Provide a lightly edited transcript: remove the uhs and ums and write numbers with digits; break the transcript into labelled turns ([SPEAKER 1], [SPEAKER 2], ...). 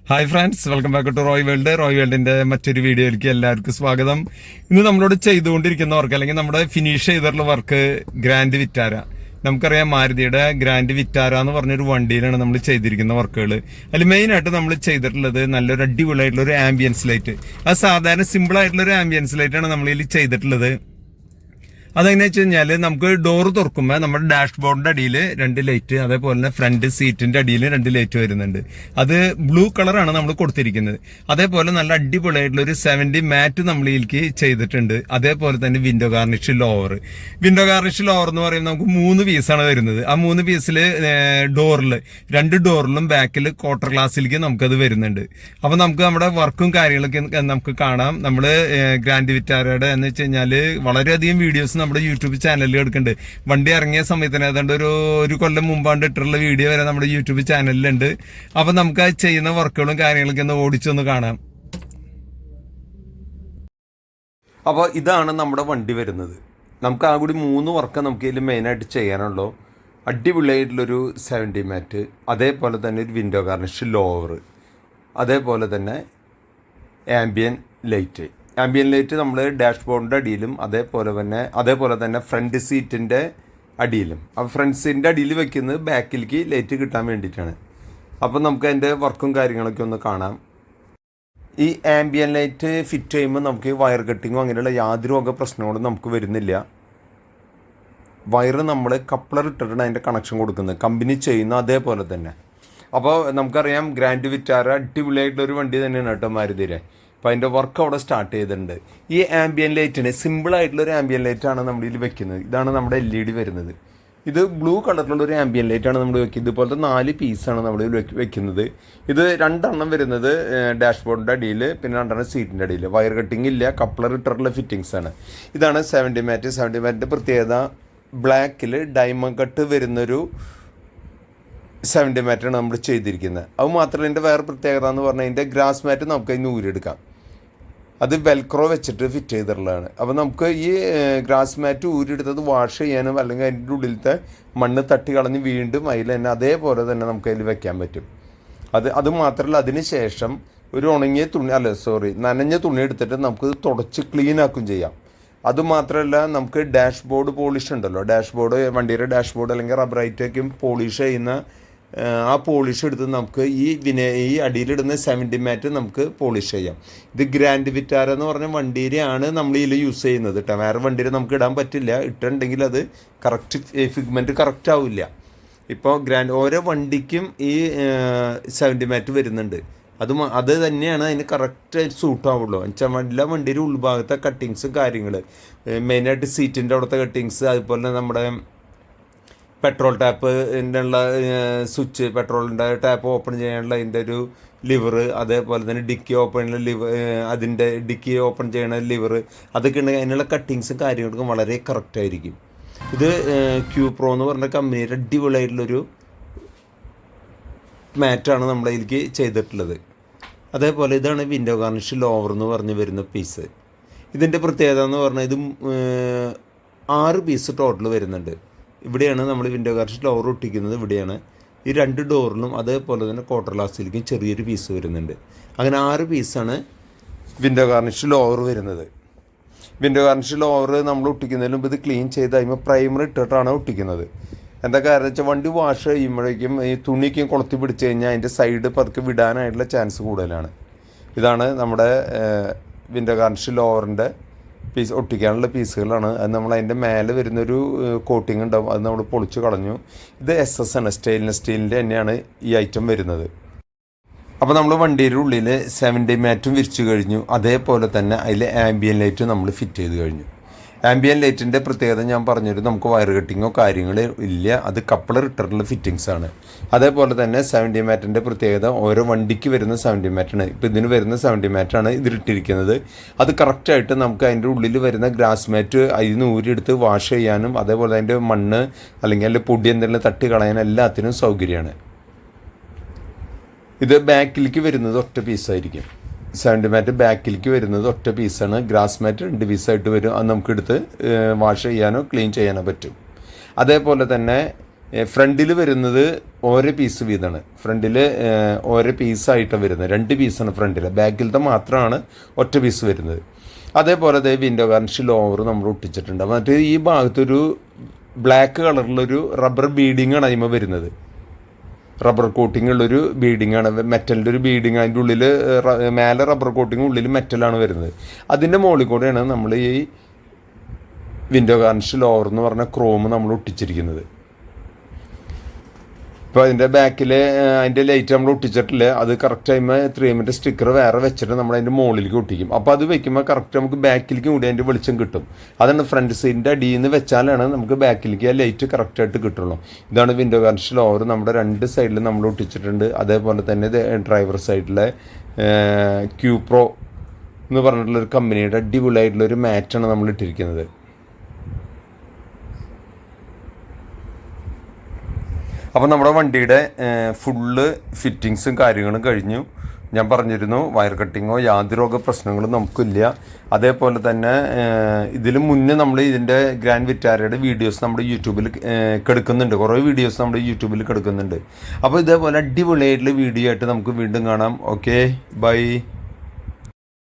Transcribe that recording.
[SPEAKER 1] Hi friends, welcome back to Roy world. റോയ് വേൾഡിന്റെ മറ്റൊരു വീഡിയോയിലേക്ക് എല്ലാവർക്കും സ്വാഗതം. ഇന്ന് നമ്മളോട് ചെയ്തുകൊണ്ടിരിക്കുന്ന വർക്ക്, അല്ലെങ്കിൽ നമ്മുടെ ഫിനിഷ് ചെയ്തിട്ടുള്ള വർക്ക് ഗ്രാൻഡ് വിറ്റാര. നമുക്കറിയാം, മാരുതിയുടെ ഗ്രാൻഡ് വിറ്റാര എന്ന് പറഞ്ഞൊരു വണ്ടിയിലാണ് നമ്മൾ ചെയ്തിരിക്കുന്ന വർക്കുകൾ. അതിൽ മെയിനായിട്ട് നമ്മൾ ചെയ്തിട്ടുള്ളത് നല്ലൊരു അടിപൊളിയായിട്ടുള്ള ഒരു ആംബിയൻസ് ലൈറ്റ്. അത് സാധാരണ സിമ്പിൾ ആയിട്ടുള്ള ഒരു ആംബിയൻസ് ലൈറ്റാണ് നമ്മൾ ഇതിൽ ചെയ്തിട്ടുള്ളത്. അതെങ്ങനെ വെച്ച് കഴിഞ്ഞാൽ, നമുക്ക് ഡോറ് തുറക്കുമ്പോൾ നമ്മുടെ ഡാഷ്ബോർഡിന്റെ അടിയിൽ 2 ലൈറ്റ്, അതേപോലെ തന്നെ ഫ്രണ്ട് സീറ്റിന്റെ അടിയിൽ 2 ലൈറ്റ് വരുന്നുണ്ട്. അത് ബ്ലൂ കളറാണ് നമ്മൾ കൊടുത്തിരിക്കുന്നത്. അതേപോലെ നല്ല അടിപൊളിയായിട്ടുള്ള ഒരു 70 മാറ്റ് നമ്മൾ ഇതിലേക്ക് ചെയ്തിട്ടുണ്ട്. അതേപോലെ തന്നെ വിൻഡോ ഗാർണിഷ് ലോവർ എന്ന് പറയുമ്പോൾ നമുക്ക് 3 പീസാണ് വരുന്നത്. ആ 3 പീസിൽ ഡോറിൽ 2 ഡോറിലും ബാക്കിൽ ക്വാർട്ടർ ഗ്ലാസ്സിലേക്ക് നമുക്കത് വരുന്നുണ്ട്. അപ്പൊ നമുക്ക് നമ്മുടെ വർക്കും കാര്യങ്ങളൊക്കെ നമുക്ക് കാണാം. നമ്മള് ഗ്രാൻഡ് വിറ്റാരയുടെ എന്ന് വെച്ച് കഴിഞ്ഞാൽ വളരെയധികം വീഡിയോസ് നമ്മുടെ യൂട്യൂബ് ചാനലിൽ എടുക്കുന്നുണ്ട്. വണ്ടി ഇറങ്ങിയ സമയത്തിന് ഏതാണ്ട് ഒരു കൊല്ലം മുമ്പാണ്ട് ഇട്ടുള്ള വീഡിയോ വരെ നമ്മുടെ യൂട്യൂബ് ചാനലിലുണ്ട്. അപ്പൊ നമുക്ക് ആ ചെയ്യുന്ന വർക്കുകളും കാര്യങ്ങളൊക്കെ ഒന്ന് ഓടിച്ചൊന്ന് കാണാം. അപ്പോൾ ഇതാണ് നമ്മുടെ വണ്ടി വരുന്നത്. നമുക്ക് ആ കൂടി 3 വർക്ക് നമുക്ക് ഇതിൽ മെയിനായിട്ട് ചെയ്യാനുള്ളൂ. അടിപൊളിയായിട്ടുള്ളൊരു 70 മാറ്റ്, അതേപോലെ തന്നെ ഒരു വിൻഡോ ഗാർണിഷ് ലോവർ, അതേപോലെ തന്നെ ആംബിയൻ ലൈറ്റ് നമ്മൾ ഡാഷ്ബോർഡിൻ്റെ അടിയിലും അതേപോലെ തന്നെ ഫ്രണ്ട് സീറ്റിൻ്റെ അടിയിലും. അപ്പോൾ ഫ്രണ്ട് സീറ്റിൻ്റെ അടിയിൽ വെക്കുന്നത് ബാക്കിലേക്ക് ലൈറ്റ് കിട്ടാൻ വേണ്ടിയിട്ടാണ്. അപ്പോൾ നമുക്ക് അതിൻ്റെ വർക്കും കാര്യങ്ങളൊക്കെ ഒന്ന് കാണാം. ഈ ആംബിയൻ ലൈറ്റ് ഫിറ്റ് ചെയ്യുമ്പോൾ നമുക്ക് വയർ കട്ടിങ്ങോ അങ്ങനെയുള്ള യാതൊരു വക പ്രശ്നങ്ങളും നമുക്ക് വരുന്നില്ല. വയർ നമ്മൾ കപ്ലർ ഇട്ടിട്ടാണ് അതിൻ്റെ കണക്ഷൻ കൊടുക്കുന്നത്, കമ്പനി ചെയ്യുന്ന അതേപോലെ തന്നെ. അപ്പോൾ നമുക്കറിയാം, ഗ്രാൻഡ് വിറ്റാര അടിപൊളിയായിട്ടുള്ളൊരു വണ്ടി തന്നെയാണ് കേട്ടോ മാരുതിയുടെ. അപ്പോൾ അതിൻ്റെ വർക്ക് അവിടെ സ്റ്റാർട്ട് ചെയ്തിട്ടുണ്ട്. ഈ ആംബിയൻ ലൈറ്റിന് സിമ്പിളായിട്ടുള്ളൊരു ആംബിയൻ ലൈറ്റാണ് നമ്മൾ ഇതിൽ വെക്കുന്നത്. ഇതാണ് നമ്മുടെ LED വരുന്നത്. ഇത് ബ്ലൂ കളറിലുള്ളൊരു ആംബിയൻ ലൈറ്റാണ് നമ്മൾ വെക്കുന്നത്. ഇതുപോലത്തെ 4 പീസാണ് നമ്മൾ വെക്കുന്നത്. ഇത് 2 എണ്ണം വരുന്നത് ഡാഷ്ബോർഡിൻ്റെ അടിയിൽ, പിന്നെ 2 എണ്ണം സീറ്റിൻ്റെ അടിയിൽ. വയർ കട്ടിങ് ഇല്ല, കപ്ലർ ഇട്ടിട്ടുള്ള ഫിറ്റിങ്സ് ആണ്. ഇതാണ് 70 മാറ്റിൻ്റെ പ്രത്യേകത. ബ്ലാക്കിൽ ഡയമണ്ട് കട്ട് വരുന്നൊരു 70 മാറ്റാണ് നമ്മൾ ചെയ്തിരിക്കുന്നത്. അത് മാത്രമല്ല, ഇതിൻ്റെ വേറെ പ്രത്യേകത എന്ന് പറഞ്ഞാൽ ഇതിൻ്റെ ഗ്രാസ് മാറ്റ് നമുക്ക് അതിന് ഊരിയെടുക്കാം. അത് വെൽക്രോ വെച്ചിട്ട് ഫിറ്റ് ചെയ്തിട്ടുള്ളതാണ്. അപ്പോൾ നമുക്ക് ഈ ഗ്രാസ് മാറ്റ് ഊരിയെടുത്തത് വാഷ് ചെയ്യാനും അല്ലെങ്കിൽ അതിൻ്റെ ഉള്ളിലത്തെ മണ്ണ് തട്ടി കളഞ്ഞ് വീണ്ടും അതിൽ തന്നെ അതേപോലെ തന്നെ നമുക്ക് അതിൽ വെക്കാൻ പറ്റും. അത് മാത്രമല്ല, അതിന് ശേഷം ഒരു നനഞ്ഞ തുണി എടുത്തിട്ട് നമുക്ക് തുടച്ച് ക്ലീൻ ആക്കും ചെയ്യാം. അതുമാത്രമല്ല, നമുക്ക് ഡാഷ്ബോർഡ് പോളിഷ് ഉണ്ടല്ലോ, വണ്ടിയുടെ ഡാഷ്ബോർഡ് അല്ലെങ്കിൽ റബ്ബറൈറ്റൊക്കെ പോളിഷ് ചെയ്യുന്ന ആ പോളിഷ് എടുത്ത് നമുക്ക് ഈ അടിയിലിടുന്ന 70 മാറ്റ് നമുക്ക് പോളിഷ് ചെയ്യാം. ഇത് ഗ്രാൻഡ് വിറ്റാര എന്ന് പറഞ്ഞ വണ്ടിയിലാണ് നമ്മൾ ഇതിൽ യൂസ് ചെയ്യുന്നത് കേട്ടോ. വേറെ വണ്ടിയിൽ നമുക്ക് ഇടാൻ പറ്റില്ല. ഇട്ടുണ്ടെങ്കിൽ അത് കറക്റ്റ് ഫിഗ്മെൻറ്റ് കറക്റ്റ് ആവില്ല. ഇപ്പോൾ ഓരോ വണ്ടിക്കും ഈ 70 മാറ്റ് വരുന്നുണ്ട്. അത് തന്നെയാണ് അതിന് കറക്റ്റ് സൂട്ടാവുള്ളൂ. എന്നുവെച്ചാൽ എല്ലാ വണ്ടിയുടെ ഉൾഭാഗത്തെ കട്ടിങ്സ് കാര്യങ്ങൾ, മെയിനായിട്ട് സീറ്റിൻ്റെ അവിടുത്തെ കട്ടിങ്സ്, അതുപോലെ നമ്മുടെ പെട്രോൾ ടാപ്പിൻ്റെ ഉള്ള സ്വിച്ച്, പെട്രോളിൻ്റെ ടാപ്പ് ഓപ്പൺ ചെയ്യാനുള്ള അതിൻ്റെ ഒരു ലിവർ, അതേപോലെ തന്നെ ഡിക്കി ഓപ്പൺ ചെയ്യുന്ന ലിവർ, അതിൻ്റെ ഡിക്കി ഓപ്പൺ ചെയ്യണ ലിവർ, അതൊക്കെ ഉണ്ടെങ്കിൽ അതിനുള്ള കട്ടിങ്സും കാര്യങ്ങൾക്കും വളരെ കറക്റ്റായിരിക്കും. ഇത് Q-Pro എന്ന് പറഞ്ഞ കമ്പനിയുടെ അടിപൊളിയായിട്ടുള്ളൊരു മാറ്റാണ് നമ്മുടെ ഇതിലേക്ക് ചെയ്തിട്ടുള്ളത്. അതേപോലെ ഇതാണ് വിൻഡോ ഗാർണിഷ് ലോവർ എന്ന് പറഞ്ഞ് വരുന്ന പീസ്. ഇതിൻ്റെ പ്രത്യേകത എന്ന് പറഞ്ഞാൽ ഇത് 6 പീസ് ടോട്ടൽ വരുന്നുണ്ട്. ഇവിടെയാണ് നമ്മൾ വിൻഡോ ഗാർണിഷ് ലോവർ ഒട്ടിക്കുന്നത്. ഇവിടെയാണ് ഈ 2 ഡോറിലും അതേപോലെ തന്നെ ക്വാർട്ടർ ഗ്ലാസ്സിലേക്കും ചെറിയൊരു പീസ് വരുന്നുണ്ട്. അങ്ങനെ 6 പീസാണ് വിൻഡോ ഗാർണിഷ് ലോവർ വരുന്നത്. വിൻഡോ ഗാർണിഷ് ലോവർ നമ്മൾ ഒട്ടിക്കുന്നതിന് മുമ്പ് ഇത് ക്ലീൻ ചെയ്ത് കഴിയുമ്പോൾ പ്രൈമർ ഇട്ടിട്ടാണ് ഒട്ടിക്കുന്നത്. എന്താ കാരണം വെച്ചാൽ, വണ്ടി വാഷ് ചെയ്യുമ്പോഴേക്കും ഈ തുണിക്കും കൊളുത്തി പിടിച്ച് കഴിഞ്ഞാൽ അതിൻ്റെ സൈഡ് പതുക്കെ വിടാനായിട്ടുള്ള ചാൻസ് കൂടുതലാണ്. ഇതാണ് നമ്മുടെ വിൻഡോ ഗാർണിഷ് ലോവറിൻ്റെ പീസ് ഒട്ടിക്കാനുള്ള പീസുകളാണ്. അത് നമ്മൾ അതിൻ്റെ മേലെ വരുന്നൊരു കോട്ടിങ് ഉണ്ടാവും, അത് നമ്മൾ പൊളിച്ച് കളഞ്ഞു. ഇത് SS ആണ്, സ്റ്റെയിൻലെസ് സ്റ്റീലിൻ്റെ തന്നെയാണ് ഈ ഐറ്റം വരുന്നത്. അപ്പോൾ നമ്മൾ വണ്ടിയുടെ ഉള്ളിൽ 70 മാറ്റും വിരിച്ചു കഴിഞ്ഞു. അതേപോലെ തന്നെ അതിൽ ആംബിയൻ ലൈറ്റും നമ്മൾ ഫിറ്റ് ചെയ്ത് കഴിഞ്ഞു. ആംബിയൻ ലൈറ്റിൻ്റെ പ്രത്യേകത ഞാൻ പറഞ്ഞൊരു, നമുക്ക് വയർ കട്ടിങ്ങോ കാര്യങ്ങളോ ഇല്ല, അത് കപ്ലർ ഇട്ടിട്ടുള്ള ഫിറ്റിങ്സ് ആണ്. അതേപോലെ തന്നെ 70 മാറ്റിൻ്റെ പ്രത്യേകത ഓരോ വണ്ടിക്ക് വരുന്ന 70 മാറ്റാണ്. ഇപ്പോൾ ഇതിന് വരുന്ന 70 മാറ്റാണ് ഇതിലിട്ടിരിക്കുന്നത്. അത് കറക്റ്റായിട്ട് നമുക്ക് അതിൻ്റെ ഉള്ളിൽ വരുന്ന ഗ്രാസ് മാറ്റ് അതിന് ഊരിയെടുത്ത് വാഷ് ചെയ്യാനും അതേപോലെ അതിൻ്റെ മണ്ണ് അല്ലെങ്കിൽ അതിൻ്റെ പൊടി എന്തെങ്കിലും തട്ടി കളയാനും എല്ലാത്തിനും സൗകര്യമാണ്. ഇത് ബാക്കിലേക്ക് വരുന്നത് ഒറ്റ പീസായിരിക്കും. 70 മാറ്റ് ബാക്കിലേക്ക് വരുന്നത് ഒറ്റ പീസാണ്. ഗ്രാസ് മാറ്റ് 2 പീസായിട്ട് വരും. അത് നമുക്കെടുത്ത് വാഷ് ചെയ്യാനോ ക്ലീൻ ചെയ്യാനോ പറ്റും. അതേപോലെ തന്നെ ഫ്രണ്ടിൽ വരുന്നത് ഓരോ പീസ് വീതമാണ് ഫ്രണ്ടിൽ ഓരോ പീസായിട്ടാണ് വരുന്നത്. 2 പീസാണ് ഫ്രണ്ടിൽ, ബാക്കിലത്തെ മാത്രമാണ് ഒറ്റ പീസ് വരുന്നത്. അതേപോലെ തന്നെ വിൻഡോ ഗാർണിഷ് ലോവർ നമ്മൾ ഒട്ടിച്ചിട്ടുണ്ട്. മറ്റേ ഈ ഭാഗത്തൊരു ബ്ലാക്ക് കളറിലൊരു റബ്ബർ ബീഡിങ് ആണ് അതിമ വരുന്നത്. റബ്ബർ കോട്ടിംഗ് ഉള്ളൊരു ബീഡിങ് ആണ്, മെറ്റലിൻ്റെ ഒരു ബീഡിങ്. അതിൻ്റെ ഉള്ളിൽ മേലെ റബ്ബർ കോട്ടിങ്, ഉള്ളിൽ മെറ്റലാണ് വരുന്നത്. അതിൻ്റെ മുകളിൽ കൂടെയാണ് നമ്മൾ ഈ വിൻഡോ ഗാർണിഷ് ലോവർ എന്ന് പറഞ്ഞ ക്രോം നമ്മൾ ഒട്ടിച്ചിരിക്കുന്നത്. ഇപ്പോൾ അതിൻ്റെ ബാക്കിൽ അതിൻ്റെ ലൈറ്റ് നമ്മൾ ഒട്ടിച്ചിട്ടില്ല. അത് കറക്റ്റ് ആകുമ്പോൾ 3M സ്റ്റിക്കർ വേറെ വെച്ചിട്ട് നമ്മൾ അതിൻ്റെ മുകളിലേക്ക് ഒട്ടിക്കും. അപ്പോൾ അത് വെക്കുമ്പോൾ കറക്റ്റ് നമുക്ക് ബാക്കിലേക്ക് കൂടി അതിൻ്റെ വെളിച്ചം കിട്ടും. അതാണ് ഫ്രണ്ട് സൈഡിൻ്റെ അടിയിൽ നിന്ന് വെച്ചാലാണ് നമുക്ക് ബാക്കിലേക്ക് ആ ലൈറ്റ് കറക്റ്റായിട്ട് കിട്ടുള്ളൂ. ഇതാണ് വിൻഡോ ഗാർണിഷ് ലോവർ. നമ്മുടെ 2 സൈഡിൽ നമ്മൾ ഒട്ടിച്ചിട്ടുണ്ട്. അതേപോലെ തന്നെ ഡ്രൈവർ സൈഡിലെ ക്യൂപ്രോ എന്ന് പറഞ്ഞിട്ടുള്ളൊരു കമ്പനിയുടെ അടിപൊളിയായിട്ടുള്ളൊരു മാറ്റാണ് നമ്മൾ ഇട്ടിരിക്കുന്നത്. അപ്പോൾ നമ്മുടെ വണ്ടിയുടെ ഫുള്ള് ഫിറ്റിങ്സും കാര്യങ്ങളും കഴിഞ്ഞു. ഞാൻ പറഞ്ഞിരുന്നു വയർ കട്ടിങ്ങോ യാതൊരു പ്രശ്നങ്ങളും നമുക്കില്ല. അതേപോലെ തന്നെ ഇതിന് മുന്നേ നമ്മൾ ഇതിൻ്റെ ഗ്രാൻഡ് വിറ്റാരയുടെ വീഡിയോസ് നമ്മുടെ യൂട്യൂബിൽ കിടക്കുന്നുണ്ട്. കുറേ വീഡിയോസ് നമ്മുടെ യൂട്യൂബിൽ കിടക്കുന്നുണ്ട്. അപ്പോൾ ഇതേപോലെ അടിപൊളിയായിട്ടുള്ള വീഡിയോ ആയിട്ട് നമുക്ക് വീണ്ടും കാണാം. Okay, by.